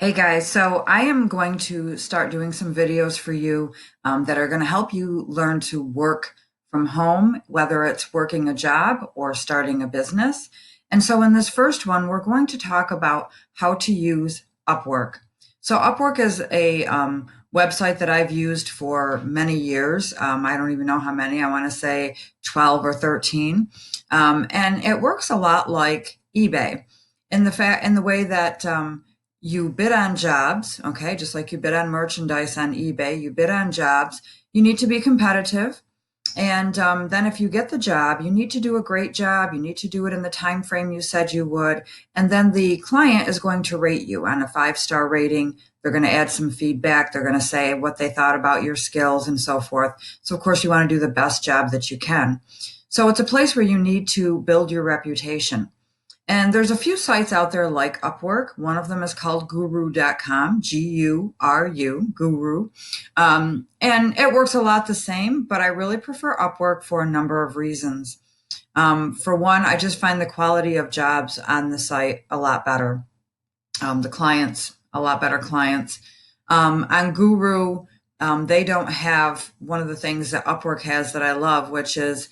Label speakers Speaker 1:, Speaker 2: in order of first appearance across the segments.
Speaker 1: Hey guys, so I am going to start doing some videos for you that are going to help you learn to work from home, whether it's working a job or starting a business. And so in this first one, we're going to talk about how to use Upwork. So Upwork is a website that I've used for many years. I don't even know how many, I want to say 12 or 13. And it works a lot like eBay in the way that you bid on jobs, okay, just like you bid on merchandise on eBay, you bid on jobs. You need to be competitive. And then if you get the job, you need to do a great job. You need to do it in the time frame you said you would. And then the client is going to rate you on a 5-star rating. They're going to add some feedback. They're going to say what they thought about your skills and so forth. So, of course, you want to do the best job that you can. So it's a place where you need to build your reputation. And there's a few sites out there like Upwork. One of them is called guru.com, Guru, Guru. And it works a lot the same, but I really prefer Upwork for a number of reasons. For one, I just find the quality of jobs on the site a lot better. The clients, a lot better clients. On Guru, they don't have one of the things that Upwork has that I love, which is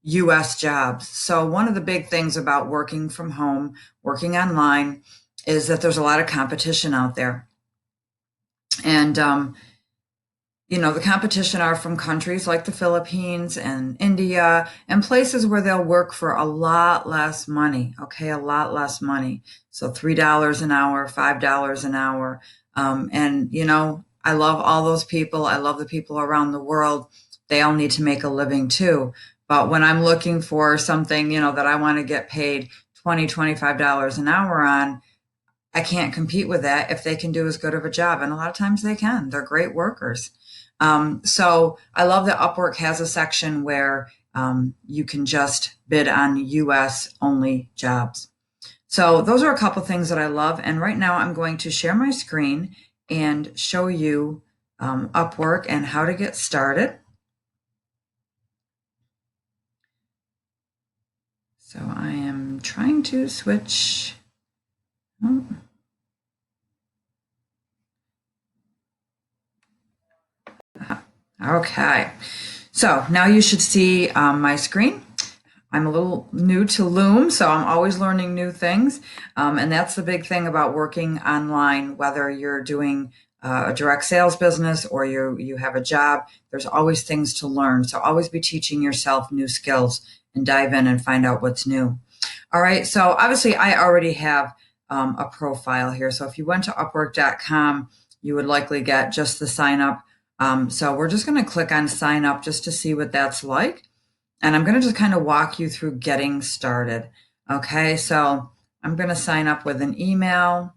Speaker 1: US jobs. So one of the big things about working from home, working online, is that there's a lot of competition out there. And, the competition are from countries like the Philippines and India and places where they'll work for a lot less money. Okay. A lot less money. So $3 an hour, $5 an hour. I love all those people. I love the people around the world. They all need to make a living too. But when I'm looking for something, that I want to get paid $20, $25 an hour on, I can't compete with that if they can do as good of a job. And a lot of times they can. They're great workers. So I love that Upwork has a section where you can just bid on US only jobs. So those are a couple things that I love. And right now I'm going to share my screen and show you Upwork and how to get started. So I am trying to switch. Oh. Okay, so now you should see my screen. I'm a little new to Loom, so I'm always learning new things. And that's the big thing about working online, whether you're doing a direct sales business or you have a job, there's always things to learn. So always be teaching yourself new skills and dive in and find out what's new. All right, so obviously I already have a profile here. So if you went to Upwork.com, you would likely get just the sign up. So we're just going to click on sign up just to see what that's like. And I'm going to just kind of walk you through getting started. Okay, so I'm going to sign up with an email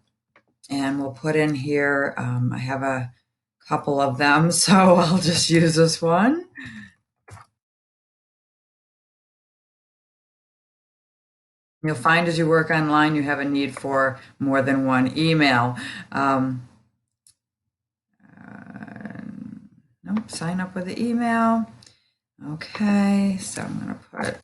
Speaker 1: and we'll put in here, I have a couple of them, so I'll just use this one. You'll find as you work online, you have a need for more than one email. Nope, sign up with the email. Okay, so I'm going to put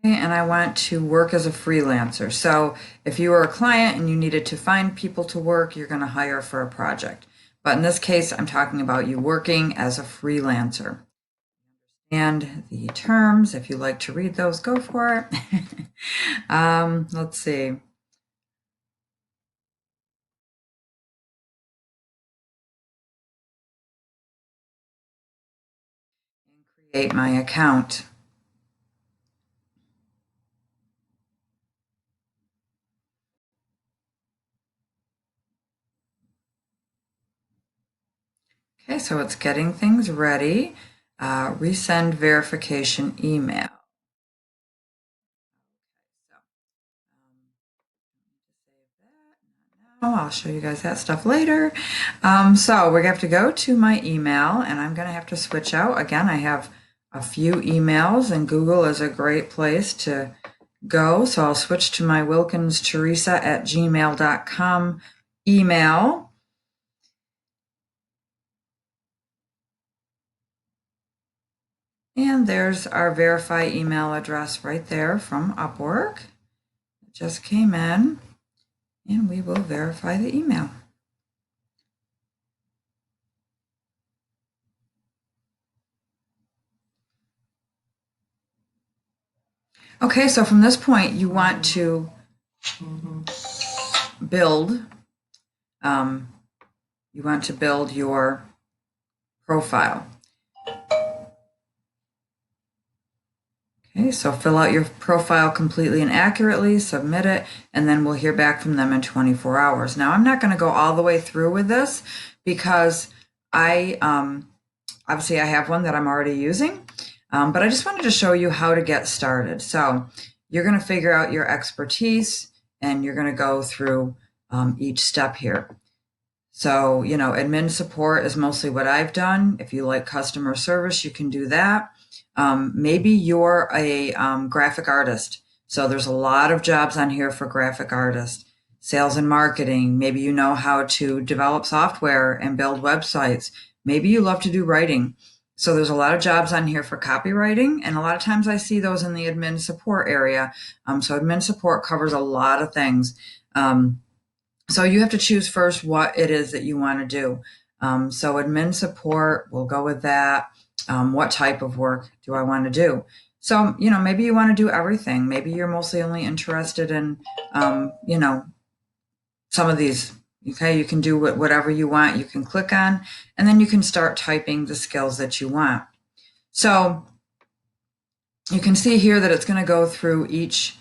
Speaker 1: and I want to work as a freelancer. So if you were a client and you needed to find people to work, you're going to hire for a project. But in this case, I'm talking about you working as a freelancer. And the terms, if you like to read those, go for it. Let's see. Create my account. Okay, so it's getting things ready. Resend verification email. Oh, I'll show you guys that stuff later. So we have to go to my email and I'm going to have to switch out. Again, I have a few emails and Google is a great place to go. So I'll switch to my wilkinsteresa@gmail.com email. And there's our verify email address right there from Upwork. It just came in, and we will verify the email. Okay, so from this point, you want to build, your profile. Okay, so fill out your profile completely and accurately, submit it, and then we'll hear back from them in 24 hours. Now, I'm not going to go all the way through with this because obviously I have one that I'm already using, but I just wanted to show you how to get started. So you're going to figure out your expertise, and you're going to go through each step here. So, admin support is mostly what I've done. If you like customer service, you can do that. Maybe you're a graphic artist. So there's a lot of jobs on here for graphic artists. Sales and marketing. Maybe you know how to develop software and build websites. Maybe you love to do writing. So there's a lot of jobs on here for copywriting, and a lot of times I see those in the admin support area. So admin support covers a lot of things. So you have to choose first what it is that you want to do. So admin support, we'll go with that. What type of work do I want to do? So, maybe you want to do everything. Maybe you're mostly only interested in, some of these. Okay, you can do whatever you want. You can click on, and then you can start typing the skills that you want. So you can see here that it's going to go through each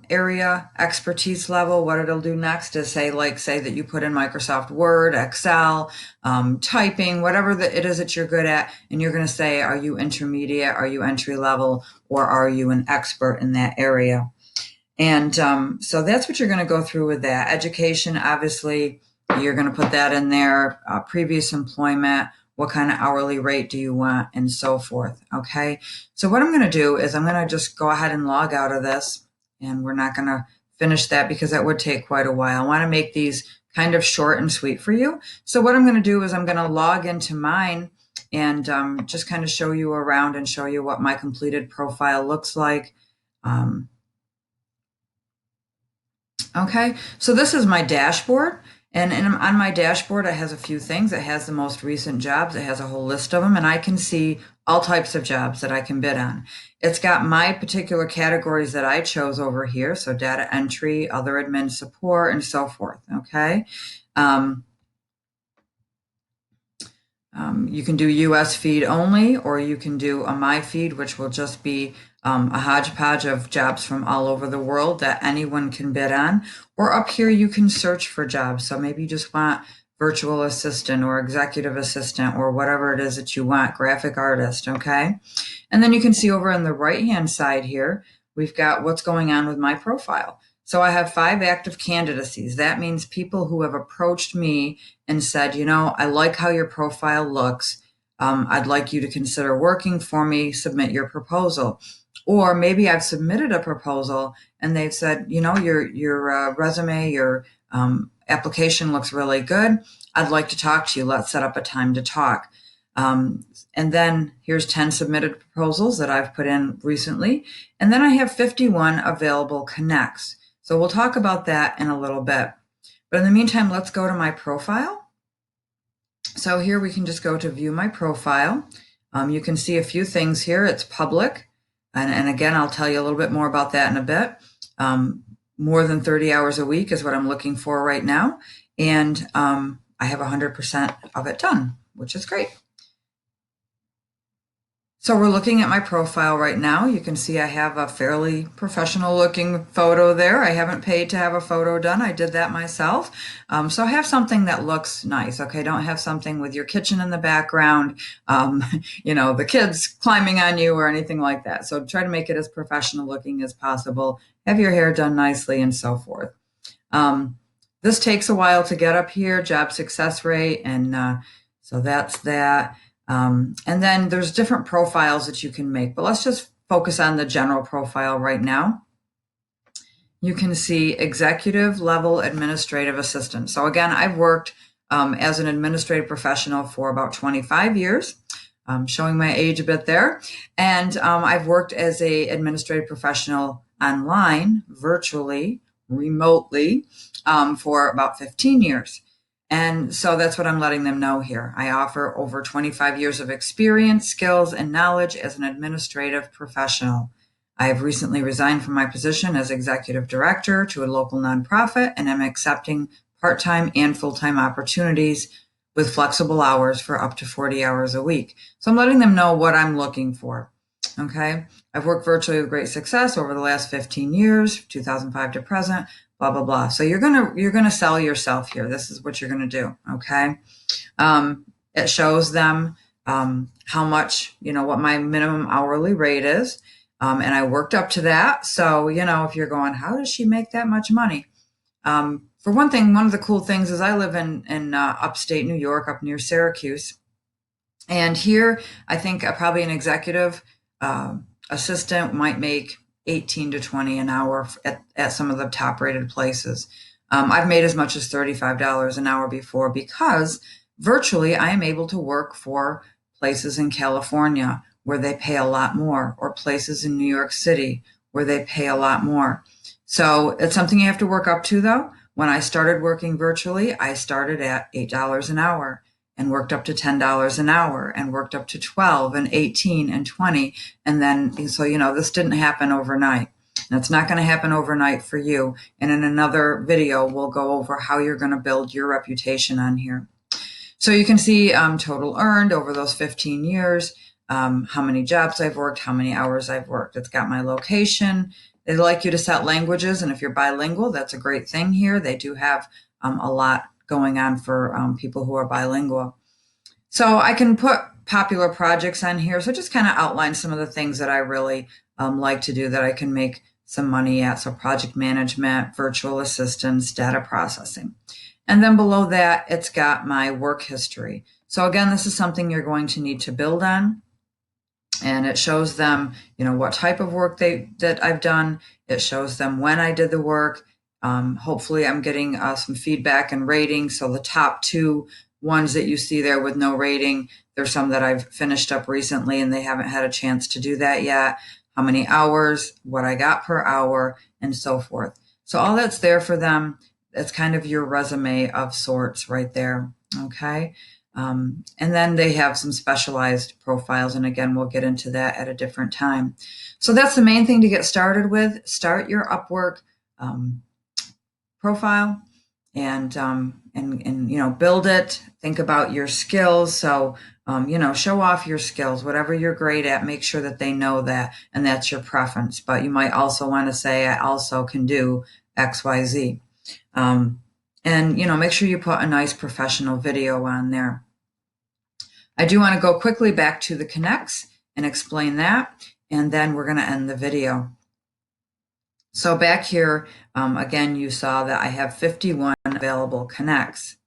Speaker 1: area, expertise level. What it'll do next is say that you put in Microsoft Word, Excel, typing, whatever it is that you're good at, and you're going to say, are you intermediate, are you entry level, or are you an expert in that area? And so that's what you're going to go through with that. Education, obviously, you're going to put that in there. Previous employment, what kind of hourly rate do you want, and so forth. Okay. So what I'm going to do is I'm going to just go ahead and log out of this, and we're not going to finish that because that would take quite a while. I want to make these kind of short and sweet for you. So what I'm going to do is I'm going to log into mine and just kind of show you around and show you what my completed profile looks like. Okay, so this is my dashboard, and on my dashboard it has a few things. It has the most recent jobs. It has a whole list of them, and I can see all types of jobs that I can bid on. It's got my particular categories that I chose over here, so data entry, other admin support, and so forth. Okay. You can do US feed only, or you can do a my feed, which will just be a hodgepodge of jobs from all over the world that anyone can bid on. Or up here, you can search for jobs. So maybe you just want virtual assistant or executive assistant or whatever it is that you want, graphic artist, okay? And then you can see over on the right-hand side here, we've got what's going on with my profile. So I have 5 active candidacies. That means people who have approached me and said, I like how your profile looks. I'd like you to consider working for me, submit your proposal. Or maybe I've submitted a proposal and they've said, your resume, your application looks really good. I'd like to talk to you. Let's set up a time to talk. And then here's 10 submitted proposals that I've put in recently. And then I have 51 available connects. So we'll talk about that in a little bit. But in the meantime, let's go to my profile. So here we can just go to view my profile. You can see a few things here. It's public. And again, I'll tell you a little bit more about that in a bit. More than 30 hours a week is what I'm looking for right now. And I have 100% of it done, which is great. So we're looking at my profile right now. You can see I have a fairly professional looking photo there. I haven't paid to have a photo done. I did that myself. So I have something that looks nice. Okay. Don't have something with your kitchen in the background, the kids climbing on you or anything like that. So try to make it as professional looking as possible. Have your hair done nicely and so forth. This takes a while to get up here, job success rate. And so that's that. And then there's different profiles that you can make, but let's just focus on the general profile right now. you can see executive level administrative assistant. So again, I've worked as an administrative professional for about 25 years. Showing my age a bit there. And I've worked as a administrative professional online, virtually, remotely, for about 15 years. And so that's what I'm letting them know here. I offer over 25 years of experience, skills, and knowledge as an administrative professional. I have recently resigned from my position as executive director to a local nonprofit, and I'm accepting part-time and full-time opportunities with flexible hours for up to 40 hours a week. So I'm letting them know what I'm looking for. Okay. I've worked virtually with great success over the last 15 years, 2005 to present, blah, blah, blah. So you're going to sell yourself here. This is what you're going to do. Okay. It shows them, how much, what my minimum hourly rate is. And I worked up to that. So, if you're going, how does she make that much money? For one thing, one of the cool things is I live in upstate New York, up near Syracuse. And here, I think probably an executive assistant might make 18 to 20 an hour at some of the top rated places. I've made as much as $35 an hour before because virtually I am able to work for places in California where they pay a lot more, or places in New York City where they pay a lot more. So it's something you have to work up to, though. When I started working virtually, I started at $8 an hour and worked up to $10 an hour and worked up to 12 and 18 and 20. And then, so, this didn't happen overnight. And it's not going to happen overnight for you. And in another video, we'll go over how you're going to build your reputation on here. So you can see total earned over those 15 years, how many jobs I've worked, how many hours I've worked. It's got my location. They like you to set languages, and if you're bilingual, that's a great thing here. They do have a lot going on for people who are bilingual. So I can put popular projects on here. So just kind of outline some of the things that I really like to do that I can make some money at. So project management, virtual assistants, data processing. And then below that, it's got my work history. So again, this is something you're going to need to build on. And it shows them, what type of work that I've done. It shows them when I did the work. Hopefully I'm getting some feedback and rating. So the top two ones that you see there with no rating, there's some that I've finished up recently and they haven't had a chance to do that yet. How many hours, what I got per hour, and so forth. So all that's there for them. It's kind of your resume of sorts right there. Okay. And then they have some specialized profiles. And again, we'll get into that at a different time. So that's the main thing to get started with. Start your Upwork profile and build it. Think about your skills. So, show off your skills, whatever you're great at, make sure that they know that, and that's your preference. But you might also want to say, I also can do X, Y, Z. And, make sure you put a nice professional video on there. I do want to go quickly back to the connects and explain that, and then we're going to end the video. So back here, again, you saw that I have 51 available connects.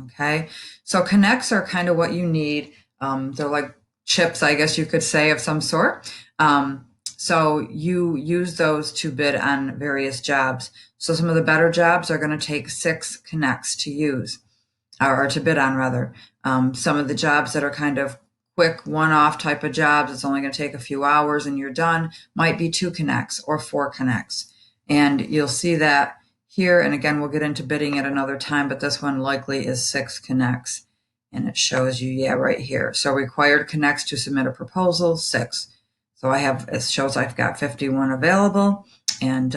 Speaker 1: Okay, so connects are kind of what you need. They're like chips, I guess you could say, of some sort. So you use those to bid on various jobs. So some of the better jobs are going to take 6 connects to use, or to bid on rather. Some of the jobs that are kind of quick one-off type of jobs, it's only going to take a few hours and you're done, might be 2 connects or 4 connects. And you'll see that here. And again, we'll get into bidding at another time, but this one likely is 6 connects. And it shows you, right here. So required connects to submit a proposal, 6. So it shows I've got 51 available, and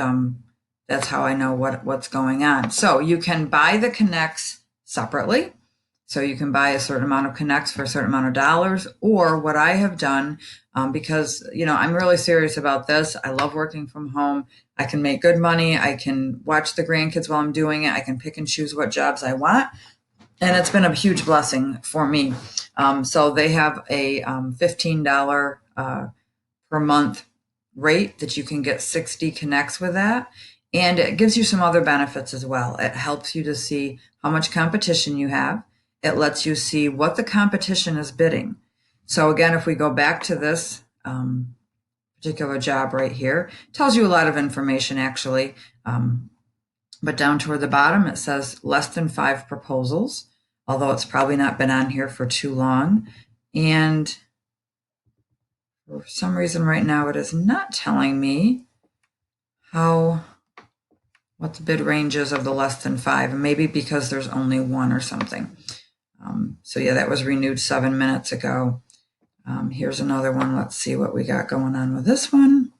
Speaker 1: that's how I know what's going on. So you can buy the connects separately. So you can buy a certain amount of connects for a certain amount of dollars, or what I have done, because, I'm really serious about this. I love working from home. I can make good money. I can watch the grandkids while I'm doing it. I can pick and choose what jobs I want. And it's been a huge blessing for me. So they have a $15 per month rate that you can get 60 connects with that. And it gives you some other benefits as well. It helps you to see how much competition you have. It lets you see what the competition is bidding. So again, if we go back to this particular job right here. Tells you a lot of information actually. But down toward the bottom, it says less than 5 proposals, although it's probably not been on here for too long. And for some reason right now, it is not telling me what the bid range is of the less than 5, and maybe because there's only one or something. So yeah, that was renewed 7 minutes ago. Here's another one. Let's see what we got going on with this one.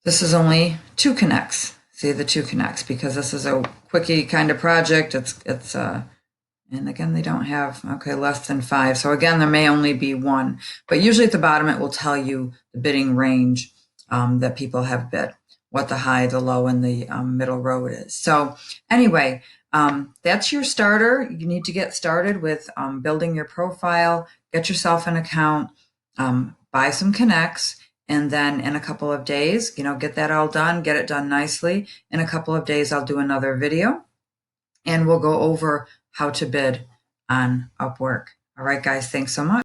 Speaker 1: This is only 2 connects. See the 2 connects because this is a quickie kind of project. And again, they don't have, okay, less than 5. So again, there may only be 1, but usually at the bottom, it will tell you the bidding range that people have bid, what the high, the low, and the middle road is. So anyway, that's your starter. You need to get started with building your profile, get yourself an account, buy some connects, and then in a couple of days, get that all done, get it done nicely. In a couple of days, I'll do another video and we'll go over how to bid on Upwork. All right, guys, thanks so much.